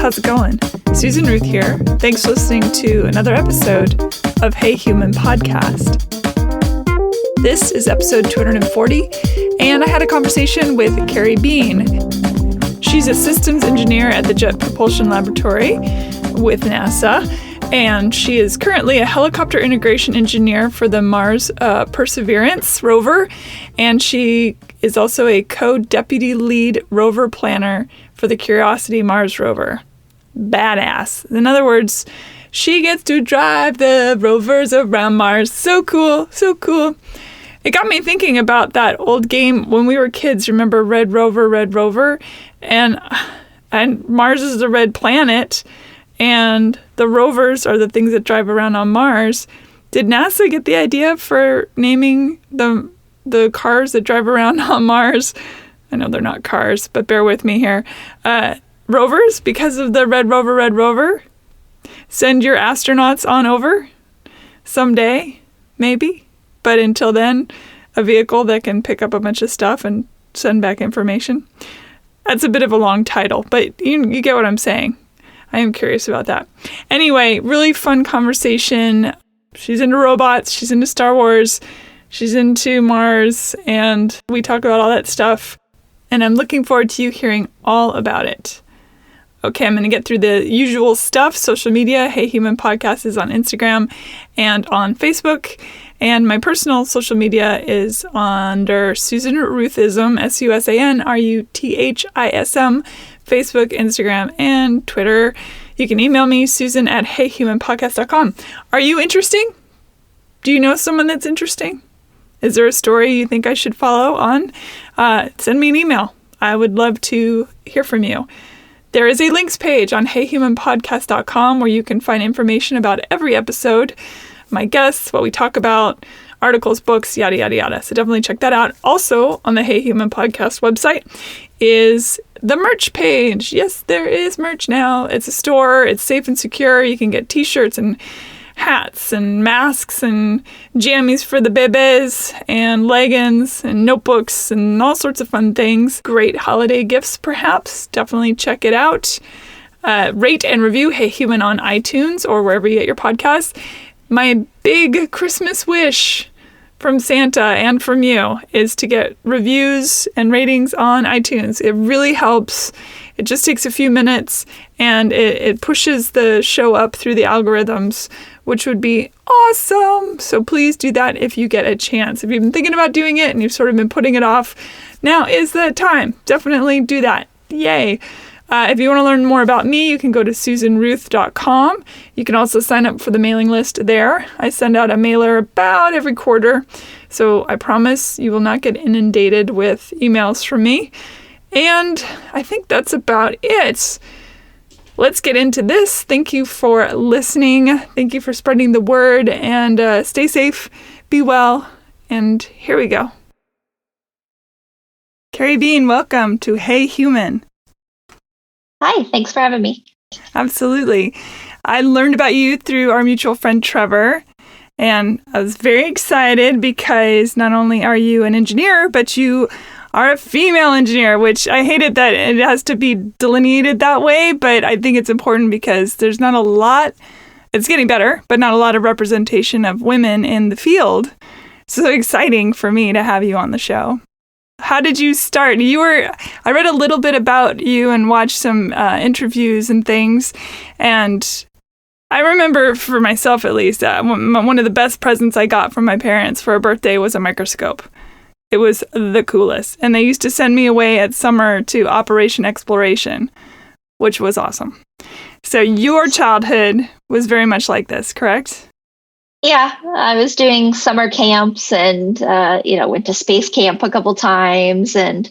How's it going? Susan Ruth here. Thanks for listening to another episode of Hey Human Podcast. This is episode 240, and I had a conversation with Keri Bean. She's a systems engineer at the Jet Propulsion Laboratory with NASA, and she is currently a helicopter integration engineer for the Mars Perseverance rover, and she is also a co-deputy lead rover planner for the Curiosity Mars rover. Badass. In other words, she gets to drive the rovers around Mars. So cool, so cool. It got me thinking about that old game when we were kids. Remember Red Rover, Red Rover? And Mars is the red planet, and the rovers are the things that drive around on Mars. Did NASA get the idea for naming the cars that drive around on Mars? I know they're not cars, but bear with me here. Rovers, because of the Red Rover, Red Rover. Send your astronauts on over someday, maybe. But until then, a vehicle that can pick up a bunch of stuff and send back information. That's a bit of a long title, but you get what I'm saying. I am curious about that. Anyway, really fun conversation. She's into robots. She's into Star Wars. She's into Mars. And we talk about all that stuff. And I'm looking forward to you hearing all about it. Okay, I'm going to get through the usual stuff. Social media, Hey Human Podcast is on Instagram and on Facebook. And my personal social media is under Susan Ruthism, SUSANRUTHISM, Facebook, Instagram, and Twitter. You can email me, susan@heyhumanpodcast.com. Are you interesting? Do you know someone that's interesting? Is there a story you think I should follow on? Send me an email. I would love to hear from you. There is a links page on heyhumanpodcast.com where you can find information about every episode, my guests, what we talk about, articles, books, yada, yada, yada. So definitely check that out. Also on the Hey Human Podcast website is the merch page. Yes, there is merch now. It's a store. It's safe and secure. You can get t-shirts and hats and masks and jammies for the bebes and leggings and notebooks and all sorts of fun things. Great holiday gifts, perhaps. Definitely check it out. Rate and review Hey Human on iTunes or wherever you get your podcasts. My big Christmas wish from Santa and from you is to get reviews and ratings on iTunes. It really helps. It just takes a few minutes, and it pushes the show up through the algorithms, which would be awesome. So please do that if you get a chance. If you've been thinking about doing it and you've sort of been putting it off, now is the time. Definitely do that. Yay. If you want to learn more about me, you can go to susanruth.com. You can also sign up for the mailing list there. I send out a mailer about every quarter, so I promise you will not get inundated with emails from me. And I think that's about it. Let's get into this. Thank you for listening. Thank you for spreading the word, and stay safe, be well, and here we go. Keri Bean, welcome to Hey Human. Hi, thanks for having me. Absolutely. I learned about you through our mutual friend, Trevor, and I was very excited because not only are you an engineer, but you are a female engineer, which I hated that it has to be delineated that way, but I think it's important because there's not a lot, it's getting better, but not a lot of representation of women in the field. So exciting for me to have you on the show. How did you start? I read a little bit about you and watched some interviews and things. And I remember, for myself at least, one of the best presents I got from my parents for a birthday was a microscope. It was the coolest. And they used to send me away at summer to Operation Exploration, which was awesome. So your childhood was very much like this, correct? Yeah, I was doing summer camps and, went to space camp a couple times. And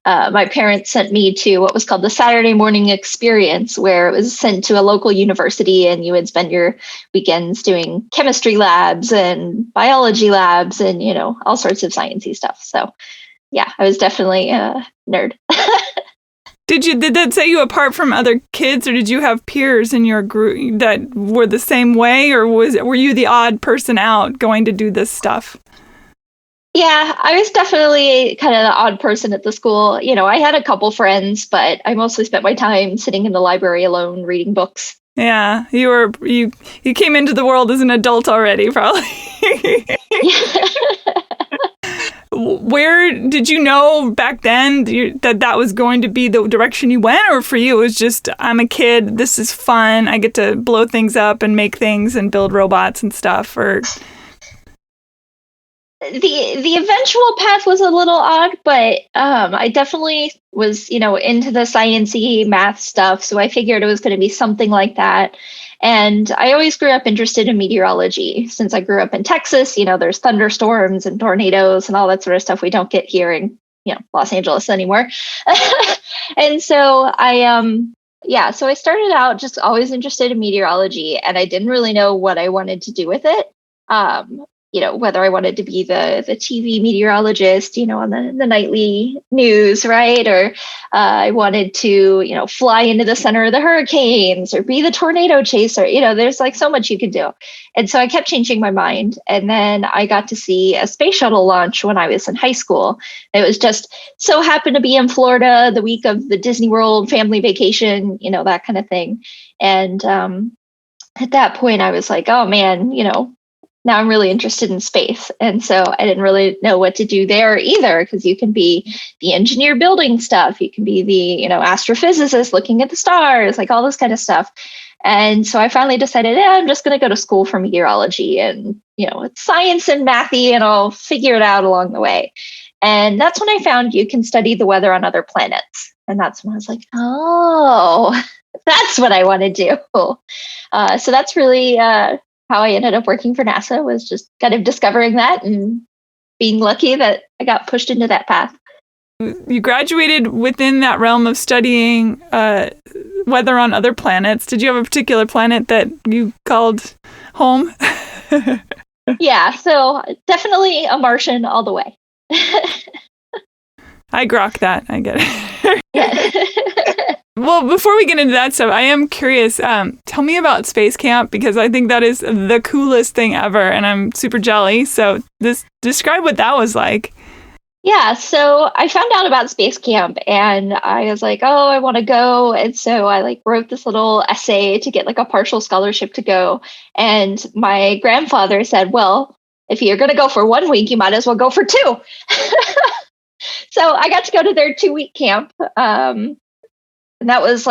my parents sent me to what was called the Saturday morning experience, where it was sent to a local university and you would spend your weekends doing chemistry labs and biology labs and, all sorts of sciencey stuff. So yeah, I was definitely a nerd. Did that set you apart from other kids, or did you have peers in your group that were the same way, or were you the odd person out going to do this stuff? Yeah, I was definitely kind of the odd person at the school. I had a couple friends, but I mostly spent my time sitting in the library alone reading books. Yeah, you came into the world as an adult already, probably. Where did you know back then that was going to be the direction you went, or for you it was just, I'm a kid, this is fun, I get to blow things up and make things and build robots and stuff? Or the eventual path was a little odd, but I definitely was, into the sciencey math stuff. So I figured it was going to be something like that. And I always grew up interested in meteorology. Since I grew up in Texas, there's thunderstorms and tornadoes and all that sort of stuff we don't get here in, Los Angeles anymore. And so so I started out just always interested in meteorology, and I didn't really know what I wanted to do with it. Whether I wanted to be the TV meteorologist, on the nightly news, right? Or I wanted to, fly into the center of the hurricanes or be the tornado chaser. There's like so much you could do. And so I kept changing my mind. And then I got to see a space shuttle launch when I was in high school. It was just so happened to be in Florida the week of the Disney World family vacation, that kind of thing. And at that point, I was like, oh man, now I'm really interested in space. And so I didn't really know what to do there either, because you can be the engineer building stuff. You can be the, astrophysicist looking at the stars, like all this kind of stuff. And so I finally decided, I'm just going to go to school for meteorology, and, it's science and mathy, and I'll figure it out along the way. And that's when I found you can study the weather on other planets. And that's when I was like, oh, that's what I want to do. So that's really, how I ended up working for NASA, was just kind of discovering that and being lucky that I got pushed into that path. You graduated within that realm of studying weather on other planets. Did you have a particular planet that you called home? Yeah, so definitely a Martian all the way. I grok that. I get it. Yeah. Well, before we get into that stuff, I am curious. Tell me about Space Camp, because I think that is the coolest thing ever, and I'm super jelly. So describe what that was like. Yeah, so I found out about Space Camp, and I was like, oh, I want to go. And so I wrote this little essay to get a partial scholarship to go. And my grandfather said, well, if you're going to go for 1 week, you might as well go for 2. So I got to go to their 2-week camp. And that was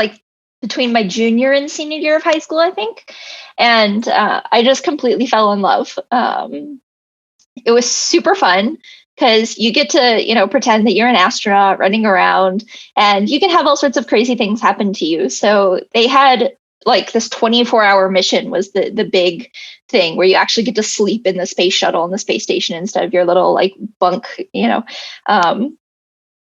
between my junior and senior year of high school, I think. And I just completely fell in love. It was super fun because you get to, pretend that you're an astronaut running around, and you can have all sorts of crazy things happen to you. So they had this 24-hour mission was the big thing, where you actually get to sleep in the space shuttle and the space station instead of your little bunk,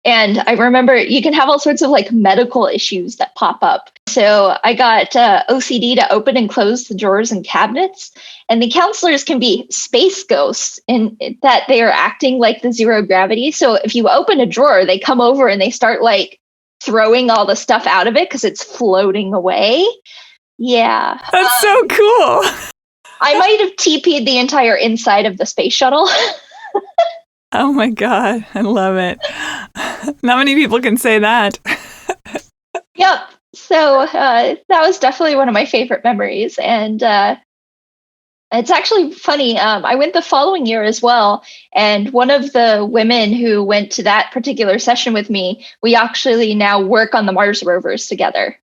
And I remember you can have all sorts of medical issues that pop up. So I got OCD to open and close the drawers and cabinets. And the counselors can be space ghosts in that they are acting like the zero gravity. So if you open a drawer, they come over and they start throwing all the stuff out of it because it's floating away. Yeah. That's so cool. I might have TP'd the entire inside of the space shuttle. Oh my God, I love it. Not many people can say that. Yep. So that was definitely one of my favorite memories. And it's actually funny. I went the following year as well. And one of the women who went to that particular session with me, we actually now work on the Mars rovers together.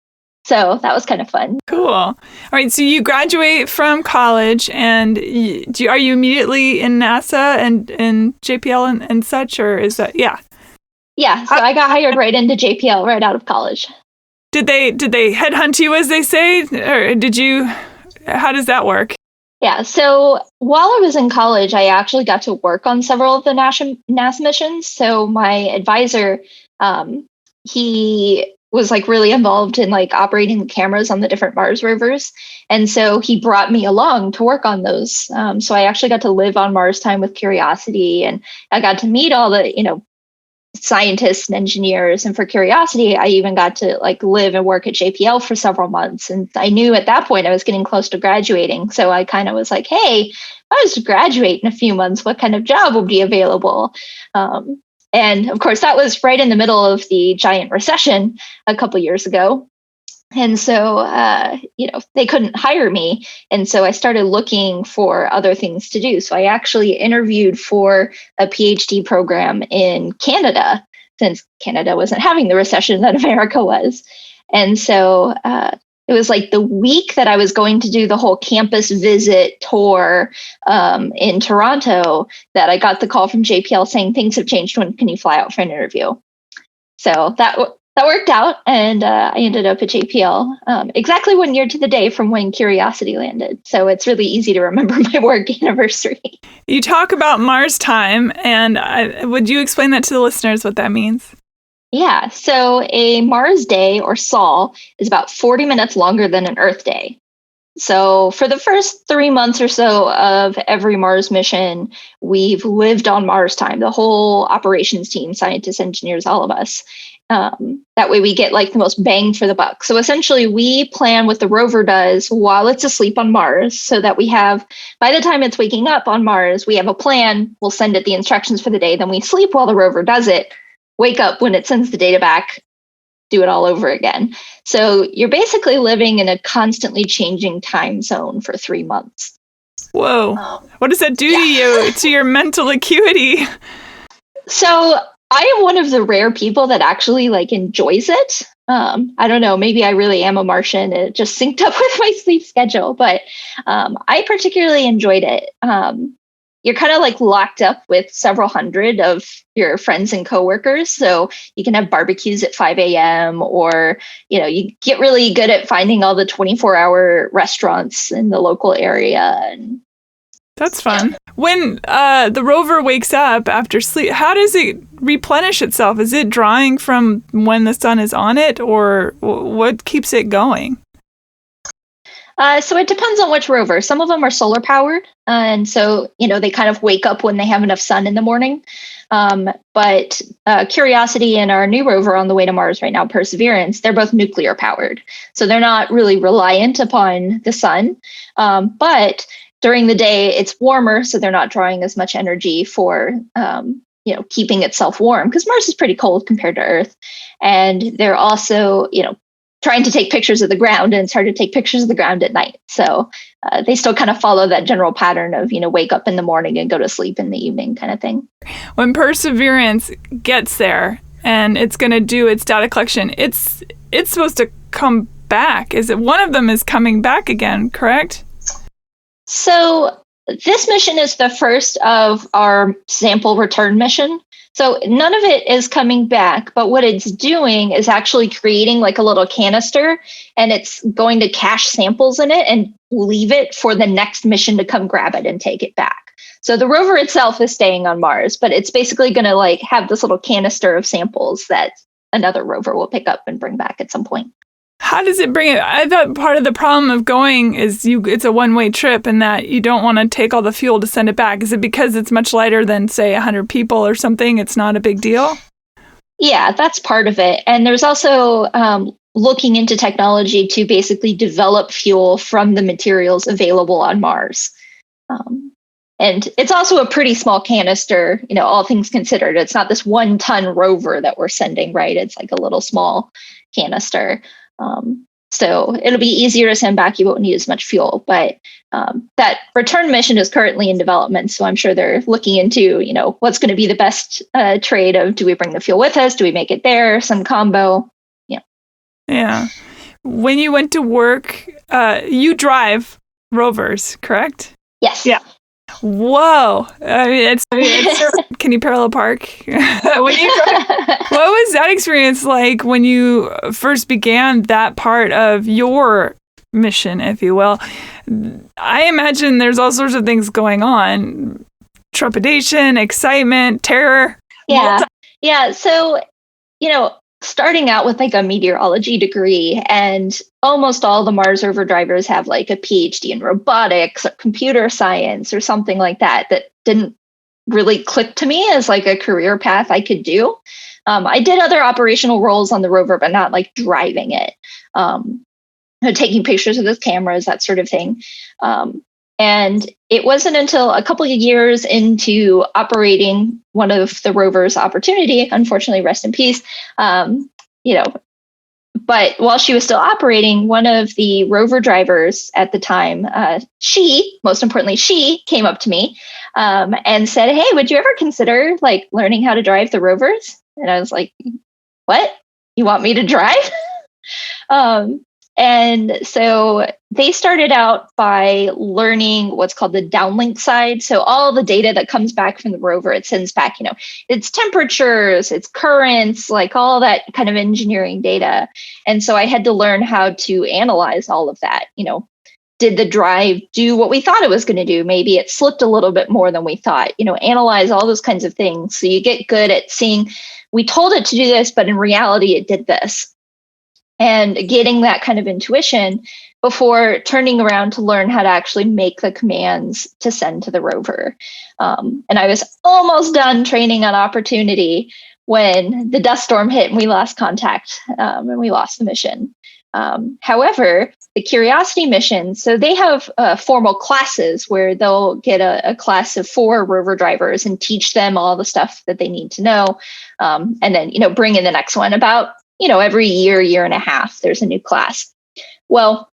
So that was kind of fun. Cool. All right. So you graduate from college, and are you immediately in NASA and JPL and such, or is that, yeah? Yeah. So I got hired right into JPL right out of college. Did they headhunt you, as they say, or how does that work? Yeah. So while I was in college, I actually got to work on several of the NASA missions. So my advisor, he was really involved in operating the cameras on the different Mars rovers. And so he brought me along to work on those. So I actually got to live on Mars time with Curiosity, and I got to meet all the, scientists and engineers. And for Curiosity, I even got to like live and work at JPL for several months. And I knew at that point I was getting close to graduating. So I kind of was like, hey, if I was to graduate in a few months, what kind of job would be available? And of course, that was right in the middle of the giant recession a couple years ago. And so, they couldn't hire me. And so I started looking for other things to do. So I actually interviewed for a PhD program in Canada, since Canada wasn't having the recession that America was. And so it was like the week that I was going to do the whole campus visit tour in Toronto that I got the call from JPL saying things have changed. When can you fly out for an interview? So that worked out, and I ended up at JPL exactly 1 year to the day from when Curiosity landed. So it's really easy to remember my work anniversary. You talk about Mars time, and would you explain that to the listeners what that means? Yeah, so a Mars day, or SOL, is about 40 minutes longer than an Earth day. So for the first 3 months or so of every Mars mission, we've lived on Mars time, the whole operations team, scientists, engineers, all of us. That way we get like the most bang for the buck. So essentially we plan what the rover does while it's asleep on Mars, so that we have, by the time it's waking up on Mars, we have a plan. We'll send it the instructions for the day. Then we sleep while the rover does it, wake up when it sends the data back, do it all over again. So you're basically living in a constantly changing time zone for 3 months. Whoa. What does that do to you, to your mental acuity? So I am one of the rare people that actually like enjoys it. I don't know, maybe I really am a Martian. It just synced up with my sleep schedule, but I particularly enjoyed it. You're kind of like locked up with several hundred of your friends and coworkers. So you can have barbecues at 5 a.m. or, you get really good at finding all the 24-hour restaurants in the local area. And that's fun. When the rover wakes up after sleep, how does it replenish itself? Is it drawing from when the sun is on it, or what keeps it going? So it depends on which rover. Some of them are solar powered. And so, they kind of wake up when they have enough sun in the morning. But Curiosity and our new rover on the way to Mars right now, Perseverance, they're both nuclear powered. So they're not really reliant upon the sun. But during the day, it's warmer. So they're not drawing as much energy for, keeping itself warm, because Mars is pretty cold compared to Earth. And they're also, trying to take pictures of the ground, and it's hard to take pictures of the ground at night. So they still kind of follow that general pattern of, wake up in the morning and go to sleep in the evening kind of thing. When Perseverance gets there and it's going to do its data collection, it's supposed to come back. Is it one of them is coming back again, correct? So this mission is the first of our sample return mission. So none of it is coming back, but what it's doing is actually creating like a little canister, and it's going to cache samples in it and leave it for the next mission to come grab it and take it back. So the rover itself is staying on Mars, but it's basically going to like have this little canister of samples that another rover will pick up and bring back at some point. How does it bring it? I thought part of the problem of going is it's a one-way trip, and that you don't want to take all the fuel to send it back. Is it because it's much lighter than, say, 100 people or something? It's not a big deal? Yeah, that's part of it. And there's also looking into technology to basically develop fuel from the materials available on Mars. And it's also a pretty small canister, all things considered. It's not this 1-ton rover that we're sending, right? It's like a little small canister. So it'll be easier to send back. You won't need as much fuel, but that return mission is currently in development. So I'm sure they're looking into, what's going to be the best trade of, do we bring the fuel with us? Do we make it there? Some combo. Yeah. When you went to work, you drive rovers, correct? Yes. Yeah. Whoa. I mean, it's can you parallel park? What was that experience like when you first began that part of your mission, if you will? I imagine there's all sorts of things going on. Trepidation, excitement, terror. Yeah. Yeah. So, starting out with like a meteorology degree, and almost all the Mars rover drivers have like a PhD in robotics or computer science or something like that didn't really clicked to me as like a career path I could do. I did other operational roles on the rover, but not like driving it. Taking pictures of the cameras, that sort of thing. And it wasn't until a couple of years into operating one of the rover's Opportunity, unfortunately, rest in peace, but while she was still operating, one of the rover drivers at the time, most importantly, she came up to me and said, "Hey, would you ever consider like learning how to drive the rovers?" And I was like, "What? You want me to drive?" And so they started out by learning what's called the downlink side. So all the data that comes back from the rover, it sends back, its temperatures, its currents, like all that kind of engineering data. And so I had to learn how to analyze all of that. Did the drive do what we thought it was going to do? Maybe it slipped a little bit more than we thought, analyze all those kinds of things. So you get good at seeing, we told it to do this, but in reality, it did this. And getting that kind of intuition before turning around to learn how to actually make the commands to send to the rover. And I was almost done training on Opportunity when the dust storm hit and we lost contact and we lost the mission. However, the Curiosity mission, so they have formal classes where they'll get a class of 4 rover drivers and teach them all the stuff that they need to know. And then, bring in the next one about every year and a half, there's a new class. Well,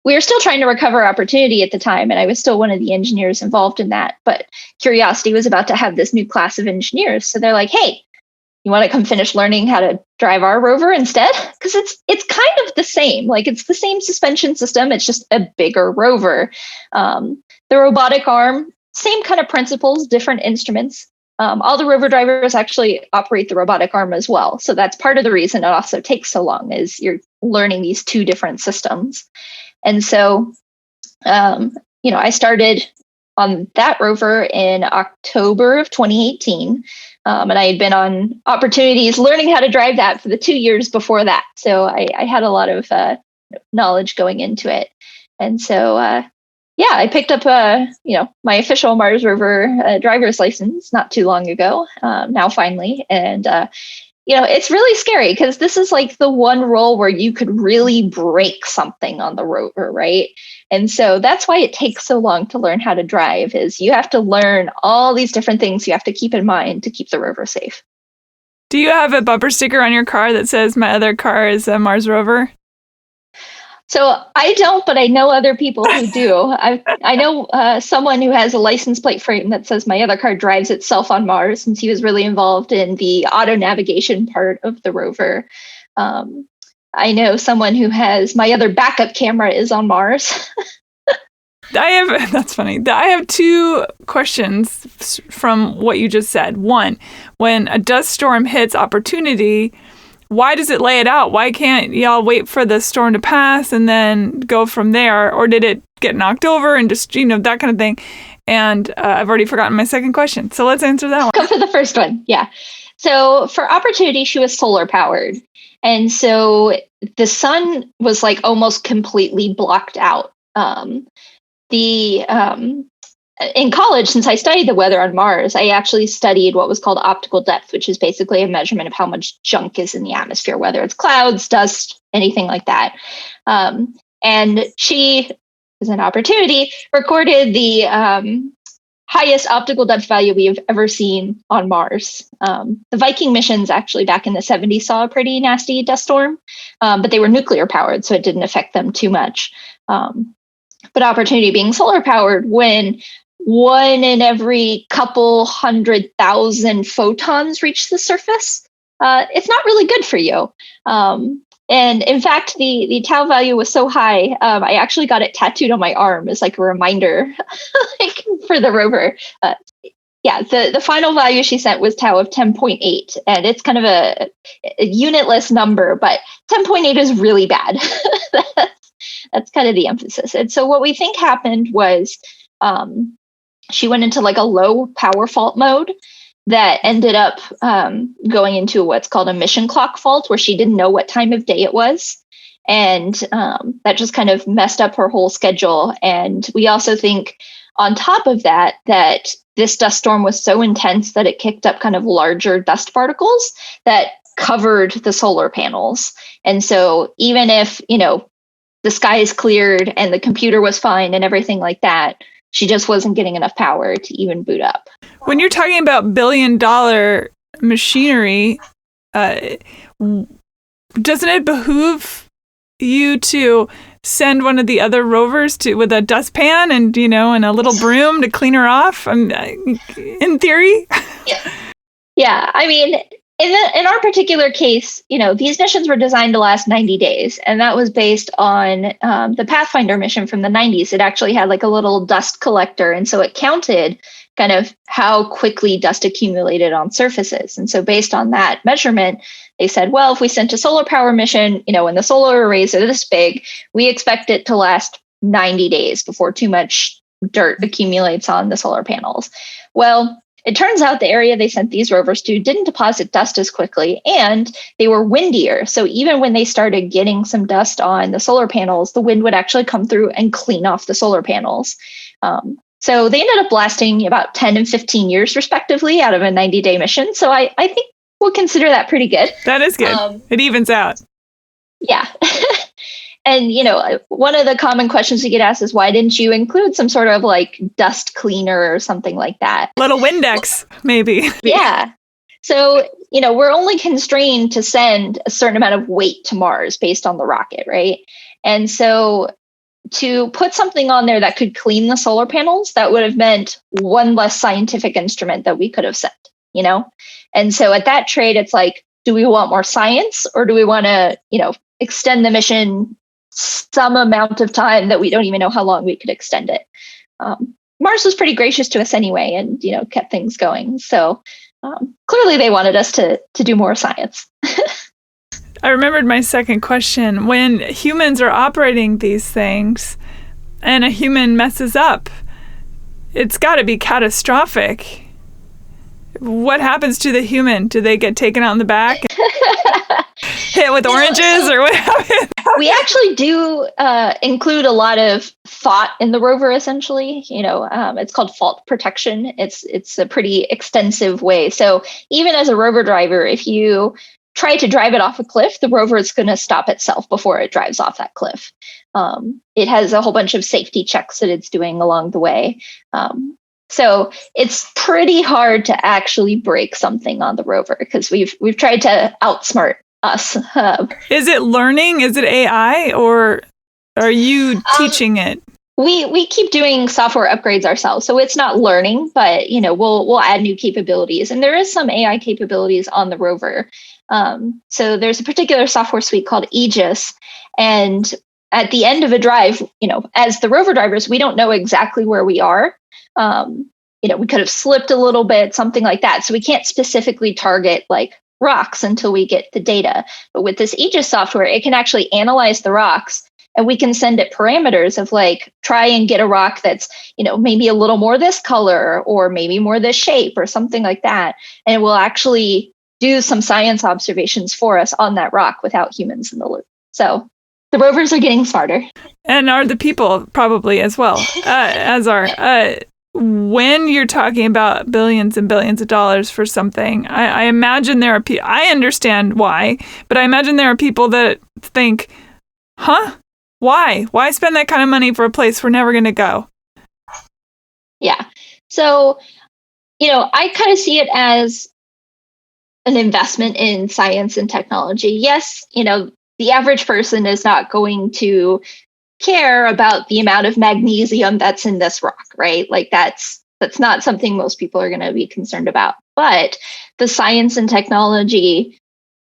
we were still trying to recover Opportunity at the time, and I was still one of the engineers involved in that. But Curiosity was about to have this new class of engineers. So they're like, "Hey, you want to come finish learning how to drive our rover instead?" Because it's kind of the same. Like, it's the same suspension system. It's just a bigger rover. The robotic arm, same kind of principles, different instruments. All the rover drivers actually operate the robotic arm as well. So that's part of the reason it also takes so long, is you're learning these 2 different systems. And so, I started on that rover in October of 2018. And I had been on Opportunities learning how to drive that for the 2 years before that. So I had a lot of knowledge going into it. And so, I picked up, my official Mars rover driver's license not too long ago, now finally. And, it's really scary because this is like the one role where you could really break something on the rover, right? And so that's why it takes so long to learn how to drive, is you have to learn all these different things you have to keep in mind to keep the rover safe. Do you have a bumper sticker on your car that says "My other car is a Mars rover"? So I don't, but I know other people who do. I know someone who has a license plate frame that says "My other car drives itself on Mars," since he was really involved in the auto navigation part of the rover. I know someone who has "My other backup camera is on Mars." That's funny. I have 2 questions from what you just said. One, when a dust storm hits Opportunity, why does it lay it out? Why can't y'all wait for the storm to pass and then go from there? Or did it get knocked over and just, that kind of thing? And I've already forgotten my second question. So let's answer that one. Go for the first one. Yeah. So for Opportunity, she was solar powered. And so the sun was like almost completely blocked out. In college, since I studied the weather on Mars, I actually studied what was called optical depth, which is basically a measurement of how much junk is in the atmosphere, whether it's clouds, dust, anything like that. And she, as an Opportunity, recorded the highest optical depth value we have ever seen on Mars. The Viking missions actually back in the 70s saw a pretty nasty dust storm, but they were nuclear powered, so it didn't affect them too much. But Opportunity being solar powered, when 1 in every couple 100,000 photons reach the surface, it's not really good for you. And in fact, the tau value was so high, I actually got it tattooed on my arm as like a reminder like, for the rover. The final value she sent was tau of 10.8, and it's kind of a unitless number, but 10.8 is really bad. That's kind of the emphasis. And so what we think happened was she went into like a low power fault mode that ended up going into what's called a mission clock fault, where she didn't know what time of day it was. And that just kind of messed up her whole schedule. And we also think on top of that, that this dust storm was so intense that it kicked up kind of larger dust particles that covered the solar panels. And so even if, the sky is cleared and the computer was fine and everything like that, she just wasn't getting enough power to even boot up. When you're talking about billion-dollar machinery, doesn't it behoove you to send one of the other rovers with a dustpan and and a little broom to clean her off? In theory. Yeah. I mean, in our particular case, these missions were designed to last 90 days, and that was based on the Pathfinder mission from the 90s. It actually had like a little dust collector, and so it counted kind of how quickly dust accumulated on surfaces. And so based on that measurement, they said, well, if we sent a solar power mission, when the solar arrays are this big, we expect it to last 90 days before too much dirt accumulates on the solar panels. Well, it turns out the area they sent these rovers to didn't deposit dust as quickly, and they were windier. So even when they started getting some dust on the solar panels, the wind would actually come through and clean off the solar panels. So they ended up lasting about 10 and 15 years, respectively, out of a 90-day mission. So I think we'll consider that pretty good. That is good. It evens out. Yeah. And, one of the common questions we get asked is, why didn't you include some sort of like dust cleaner or something like that? Little Windex, maybe. Yeah. So, we're only constrained to send a certain amount of weight to Mars based on the rocket, right? And so to put something on there that could clean the solar panels, that would have meant one less scientific instrument that we could have sent, And so at that trade, it's like, do we want more science, or do we want to, extend the mission some amount of time that we don't even know how long we could extend it? Mars was pretty gracious to us anyway, and kept things going. So clearly they wanted us to do more science. I remembered my second question. When humans are operating these things and a human messes up, it's got to be catastrophic. What happens to the human? Do they get taken out in the back? Hit with oranges, or what happens? We actually do include a lot of thought in the rover, essentially. It's called fault protection. It's a pretty extensive way. So even as a rover driver, if you try to drive it off a cliff, the rover is going to stop itself before it drives off that cliff. It has a whole bunch of safety checks that it's doing along the way. So it's pretty hard to actually break something on the rover, because we've tried to outsmart us. Is it learning? Is it AI, or are you teaching it? We keep doing software upgrades ourselves, so it's not learning, but we'll add new capabilities, and there is some AI capabilities on the rover. So there's a particular software suite called Aegis, and at the end of a drive, as the rover drivers, we don't know exactly where we are. We could have slipped a little bit, something like that. So we can't specifically target like rocks until we get the data. But with this Aegis software, it can actually analyze the rocks, and we can send it parameters of like, try and get a rock that's, maybe a little more this color, or maybe more this shape, or something like that. And it will actually do some science observations for us on that rock without humans in the loop. So the rovers are getting smarter. And are the people probably as well, when you're talking about billions and billions of dollars for something, I imagine there are people, I understand why, but I imagine there are people that think, why? Why spend that kind of money for a place we're never going to go? Yeah. So, I kind of see it as an investment in science and technology. Yes, the average person is not going to care about the amount of magnesium that's in this rock, right? Like that's not something most people are going to be concerned about. But the science and technology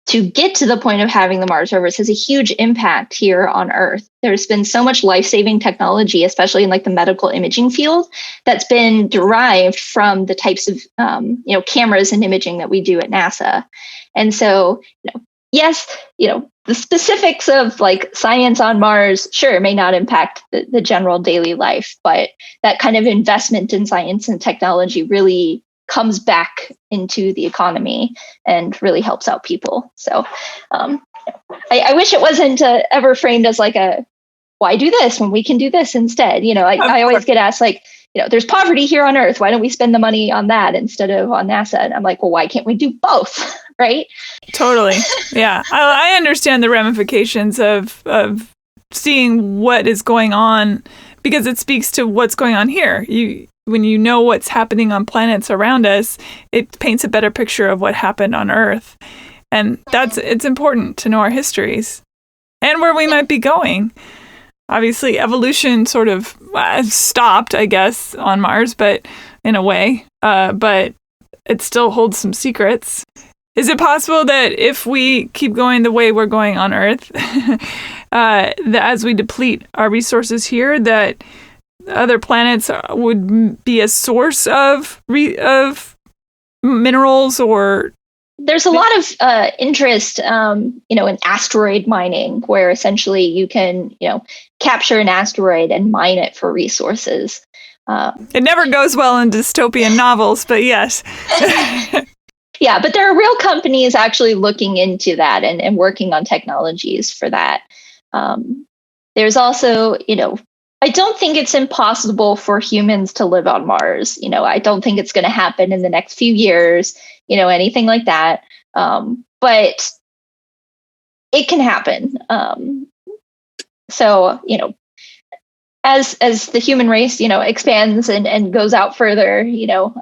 to get to the point of having the Mars rovers has a huge impact here on Earth. There's been so much life-saving technology, especially in like the medical imaging field, that's been derived from the types of cameras and imaging that we do at NASA. And so, yes, the specifics of like science on Mars, sure, may not impact the general daily life, but that kind of investment in science and technology really comes back into the economy and really helps out people. So I wish it wasn't ever framed as like why do this when we can do this instead? I always get asked like, there's poverty here on Earth. Why don't we spend the money on that instead of on NASA? And I'm like, well, why can't we do both? Right? Totally. Yeah. I understand the ramifications of seeing what is going on, because it speaks to what's going on here. When you know what's happening on planets around us, it paints a better picture of what happened on Earth. And it's important to know our histories and where we might be going. Obviously, evolution sort of stopped, I guess, on Mars, but in a way, but it still holds some secrets. Is it possible that if we keep going the way we're going on Earth, that as we deplete our resources here, that other planets would be a source of minerals? Or there's a lot of interest, in asteroid mining, where essentially you can, capture an asteroid and mine it for resources. It never goes well in dystopian novels, but yes. Yeah, but there are real companies actually looking into that and working on technologies for that. There's also, I don't think it's impossible for humans to live on Mars. I don't think it's going to happen in the next few years, anything like that. But it can happen. So, as the human race, expands and goes out further,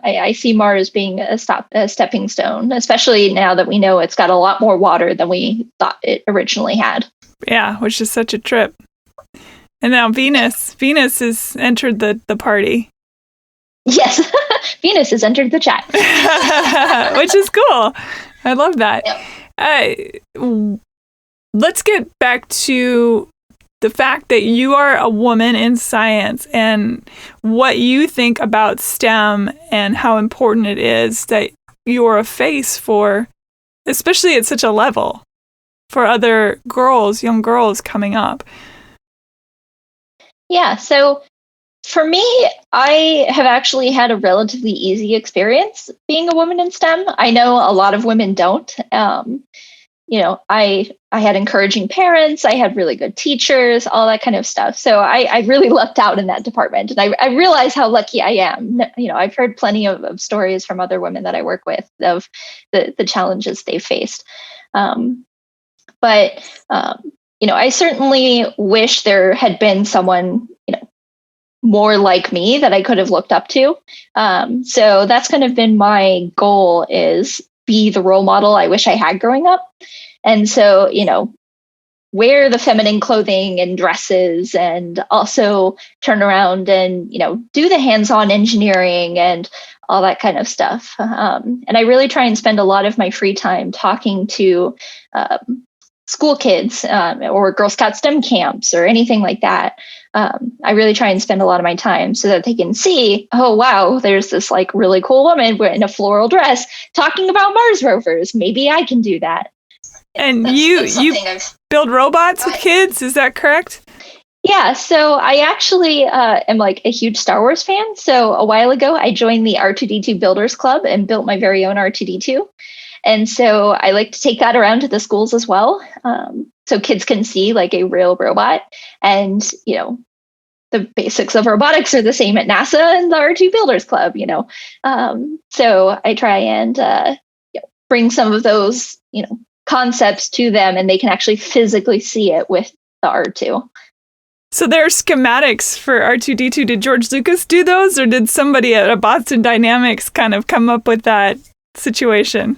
I see Mars being a stepping stone, especially now that we know it's got a lot more water than we thought it originally had. Yeah, which is such a trip. And now Venus has entered the party. Yes, Venus has entered the chat. Which is cool. I love that. Yep. Let's get back to the fact that you are a woman in science and what you think about STEM and how important it is that you're a face for, especially at such a level, for other young girls coming up. Yeah, so for me, I have actually had a relatively easy experience being a woman in STEM. I know a lot of women don't. I had encouraging parents, I had really good teachers, all that kind of stuff. So I really lucked out in that department. And I realize how lucky I am. I've heard plenty of stories from other women that I work with of the challenges they faced. But I certainly wish there had been someone, more like me that I could have looked up to. So that's kind of been my goal, is be the role model I wish I had growing up. And so, wear the feminine clothing and dresses, and also turn around and, do the hands-on engineering and all that kind of stuff. And I really try and spend a lot of my free time talking to school kids or Girl Scout STEM camps or anything like that. I really try and spend a lot of my time so that they can see, oh, wow, there's this like really cool woman in a floral dress talking about Mars rovers. Maybe I can do that. And you build robots with kids, is that correct? Yeah, so I actually am like a huge Star Wars fan. So a while ago, I joined the R2D2 Builders Club and built my very own R2D2. And so I like to take that around to the schools as well. So kids can see like a real robot. And, the basics of robotics are the same at NASA and the R2 Builders Club, So I try and bring some of those, concepts to them, and they can actually physically see it with the R2. So there are schematics for R2D2. Did George Lucas do those, or did somebody at Boston Dynamics kind of come up with that situation?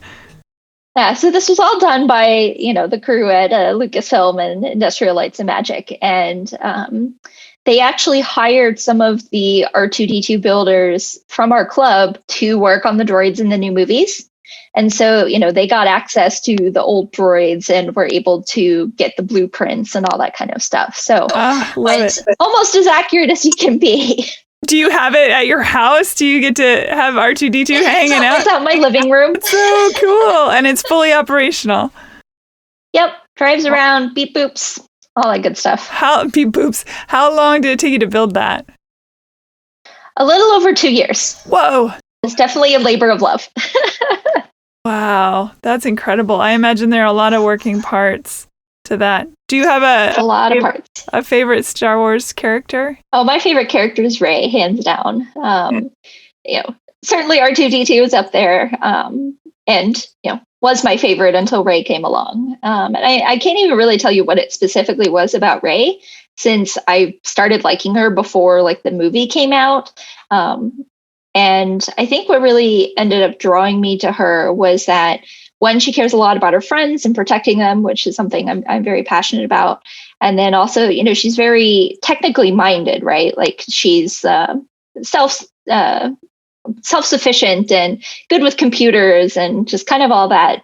Yeah, so this was all done by, the crew at Lucasfilm and Industrial Lights and Magic. And they actually hired some of the R2D2 builders from our club to work on the droids in the new movies. And so, they got access to the old droids and were able to get the blueprints and all that kind of stuff. So it's almost as accurate as you can be. Do you have it at your house? Do you get to have R2D2 hanging out? It's out in my living room. It's so cool. And it's fully operational. Yep. Drives around, beep boops, all that good stuff. Beep boops. How long did it take you to build that? A little over 2 years. Whoa. It's definitely a labor of love. Wow. That's incredible. I imagine there are a lot of working parts. to that. Do you have a lot of parts. A favorite Star Wars character? Oh, my favorite character is Rey, hands down. Certainly R2-D2 is up there, and was my favorite until Rey came along. And I can't even really tell you what it specifically was about Rey, since I started liking her before like the movie came out. And I think what really ended up drawing me to her was that, one, she cares a lot about her friends and protecting them, which is something I'm very passionate about. And then also, she's very technically minded, right? Like she's self-sufficient and good with computers, and just kind of all that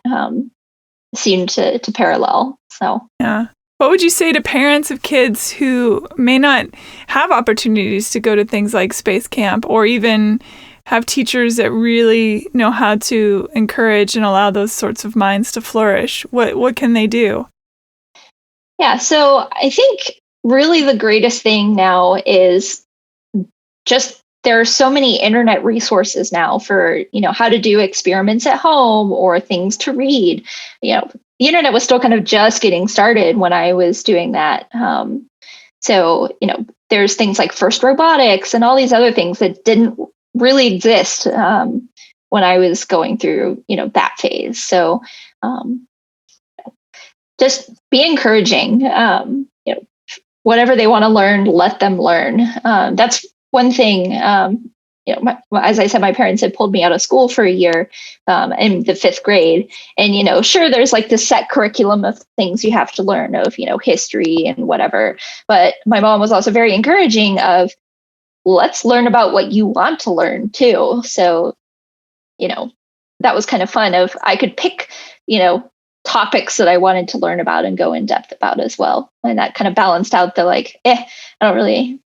seemed to parallel. So yeah. What would you say to parents of kids who may not have opportunities to go to things like space camp, or even have teachers that really know how to encourage and allow those sorts of minds to flourish? What can they do? Yeah, so I think really the greatest thing now is just there are so many internet resources now for, how to do experiments at home or things to read. The internet was still kind of just getting started when I was doing that. So, there's things like First Robotics and all these other things that didn't really exist when I was going through, that phase. So just be encouraging. Whatever they want to learn, let them learn. That's one thing. As I said, my parents had pulled me out of school for a year in the 5th grade. And, sure, there's like this set curriculum of things you have to learn of, history and whatever. But my mom was also very encouraging of, let's learn about what you want to learn too. So, that was kind of fun of I could pick, topics that I wanted to learn about and go in depth about as well. And that kind of balanced out the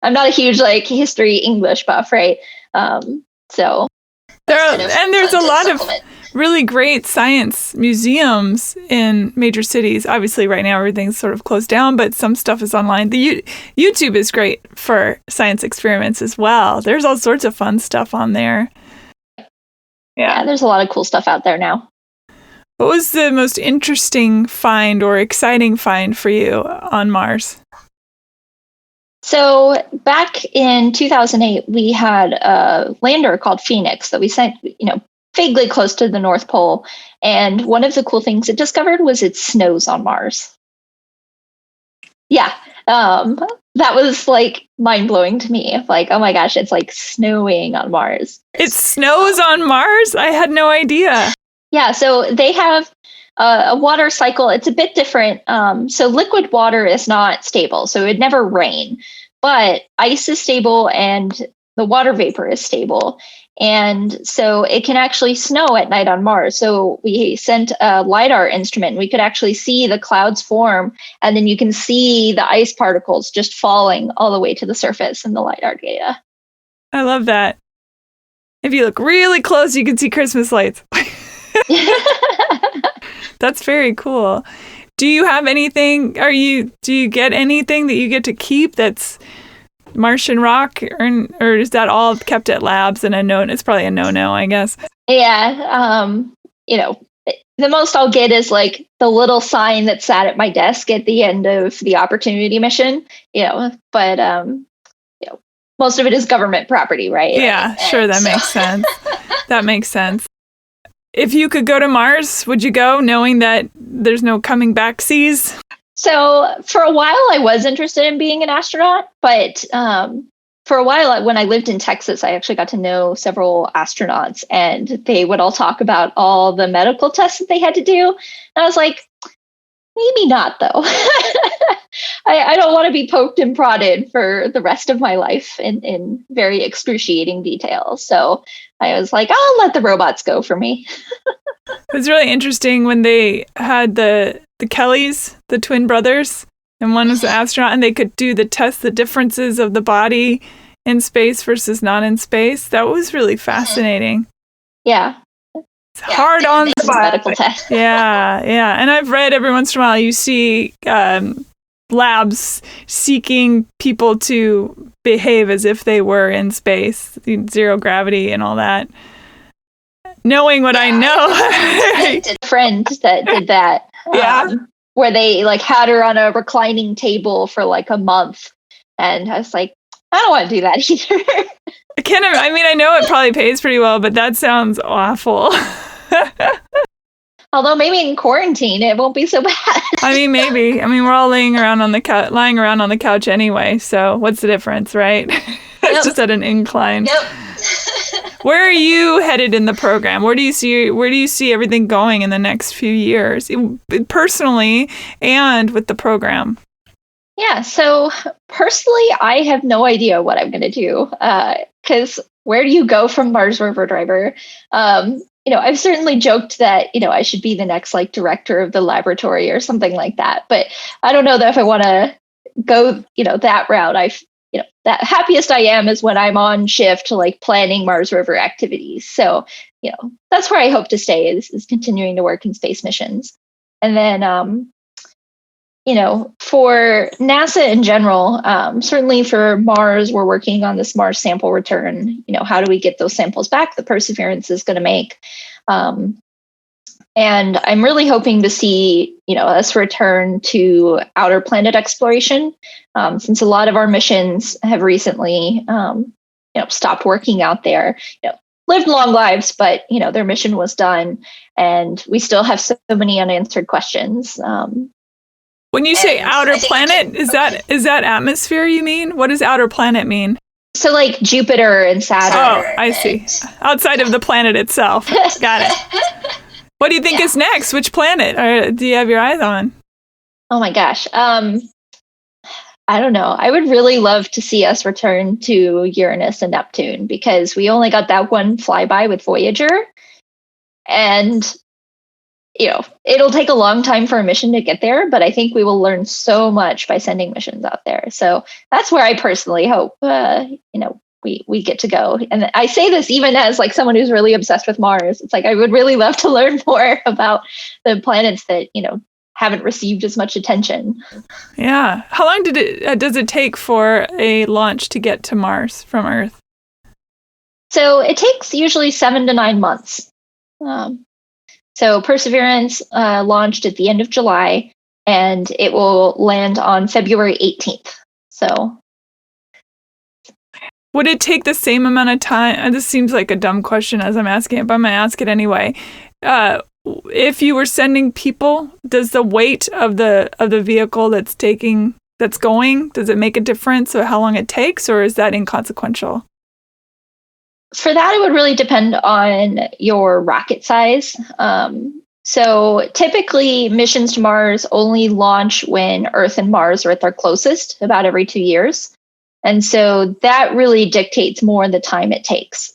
I'm not a huge like history English buff, right? So there's a lot of really great science museums in major cities. Obviously right now everything's sort of closed down, but some stuff is online. The YouTube is great for science experiments as well. There's all sorts of fun stuff on there. Yeah, there's a lot of cool stuff out there now. What was the most interesting find or exciting find for you on Mars? So back in 2008, we had a lander called Phoenix that we sent, vaguely close to the North Pole. And one of the cool things it discovered was it snows on Mars. Yeah, that was like mind blowing to me. Like, oh my gosh, it's like snowing on Mars. It snows on Mars? I had no idea. Yeah, so they have a water cycle. It's a bit different. So liquid water is not stable, so it would never rain. But ice is stable and the water vapor is stable. And so it can actually snow at night on Mars. So we sent a LiDAR instrument and we could actually see the clouds form. And then you can see the ice particles just falling all the way to the surface in the LiDAR data. I love that. If you look really close, you can see Christmas lights. That's very cool. Do you have anything? Do you get anything that you get to keep that's Martian rock, or is that all kept at labs and it's probably a no, I guess? Yeah. The most I'll get is like the little sign that sat at my desk at the end of the Opportunity mission, but most of it is government property, right? Yeah, sure. That makes sense. That makes sense. If you could go to Mars, would you go knowing that there's no coming back seas? So for a while, I was interested in being an astronaut, but for a while, when I lived in Texas, I actually got to know several astronauts, and they would all talk about all the medical tests that they had to do. And I was like, maybe not, though. I don't want to be poked and prodded for the rest of my life in very excruciating detail. So I was like, I'll let the robots go for me. It was really interesting when they had the Kellys, the twin brothers, and one was an astronaut, and they could do the test, the differences of the body in space versus not in space. That was really fascinating. Yeah. It's hard on the body. Medical test. Yeah. And I've read every once in a while you see labs seeking people to behave as if they were in space, zero gravity and all that. Knowing what I know. I did a friend that did that. Yeah. where they like had her on a reclining table for like a month. And I was like, I don't want to do that either. I know it probably pays pretty well, but that sounds awful. Although maybe in quarantine, it won't be so bad. Maybe. We're all lying around on the couch anyway. So what's the difference, right? It's just at an incline. Yep. Where are you headed in the program? Where do you see everything going in the next few years, personally and with the program? Yeah. So personally, I have no idea what I'm going to do. Because where do you go from Mars rover driver? I've certainly joked that, I should be the next like director of the laboratory or something like that. But I don't know that if I want to go, that route. That happiest I am is when I'm on shift, like planning Mars rover activities. So, that's where I hope to stay is continuing to work in space missions. And then, for NASA in general, certainly for Mars, we're working on this Mars sample return. How do we get those samples back that Perseverance is going to make? And I'm really hoping to see, us return to outer planet exploration, since a lot of our missions have recently, stopped working out there. Lived long lives, but their mission was done, and we still have so many unanswered questions. When you say outer planet, is that atmosphere you mean? What does outer planet mean? So like Jupiter and Saturn. Oh, I see. Outside of the planet itself. Got it. What do you think is next? Which planet do you have your eyes on? Oh my gosh. I don't know. I would really love to see us return to Uranus and Neptune, because we only got that one flyby with Voyager. And it'll take a long time for a mission to get there, but I think we will learn so much by sending missions out there. So that's where I personally hope, we get to go. And I say this even as like someone who's really obsessed with Mars. It's like, I would really love to learn more about the planets that, haven't received as much attention. Yeah. How long does it take for a launch to get to Mars from Earth? So it takes usually 7 to 9 months. So Perseverance launched at the end of July, and it will land on February 18th. So would it take the same amount of time? This seems like a dumb question as I'm asking it, but I'm going to ask it anyway. If you were sending people, does the weight of the vehicle that's going, does it make a difference of how long it takes, or is that inconsequential? For that, it would really depend on your rocket size. So typically missions to Mars only launch when Earth and Mars are at their closest, about every 2 years. And so that really dictates more the time it takes.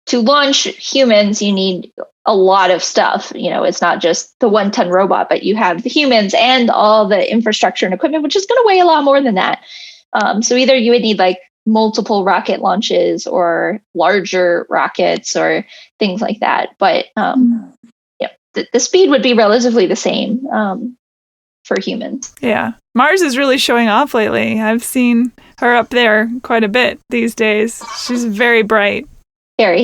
To launch humans, you need a lot of stuff. It's not just the 1-ton robot, but you have the humans and all the infrastructure and equipment, which is going to weigh a lot more than that. So either you would need like multiple rocket launches or larger rockets or things like that. But the speed would be relatively the same for humans. Yeah. Mars is really showing off lately. I've seen her up there quite a bit these days. She's very bright. Very.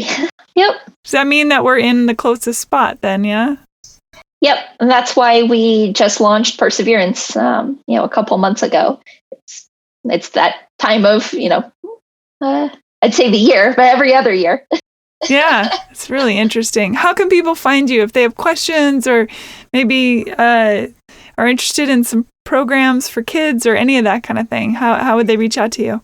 Yep. Does that mean that we're in the closest spot then, yeah? Yep. And that's why we just launched Perseverance, a couple months ago. It's that time of, I'd say the year, but every other year. Yeah, it's really interesting. How can people find you if they have questions or maybe are interested in some programs for kids or any of that kind of thing? How would they reach out to you?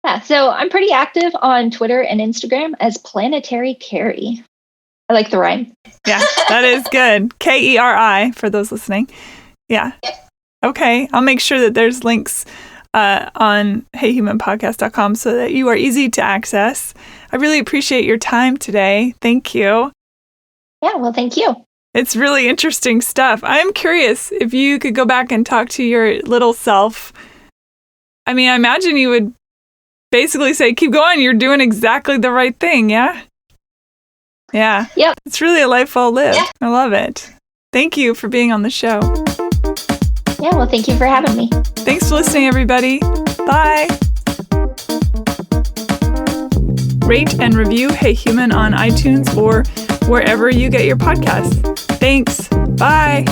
Yeah, so I'm pretty active on Twitter and Instagram as Planetary Keri. I like the rhyme. Yeah, that is good. Keri for those listening. Yeah. Okay, I'll make sure that there's links on heyhumanpodcast.com so that you are easy to access. I really appreciate your time today. Thank you. Yeah, well, thank you. It's really interesting stuff. I'm curious if you could go back and talk to your little self. I imagine you would basically say, keep going. You're doing exactly the right thing. Yeah. Yeah. Yep. It's really a life well lived. Yeah. I love it. Thank you for being on the show. Yeah, well, thank you for having me. Thanks for listening, everybody. Bye. Rate and review Hey Human on iTunes or wherever you get your podcasts. Thanks. Bye.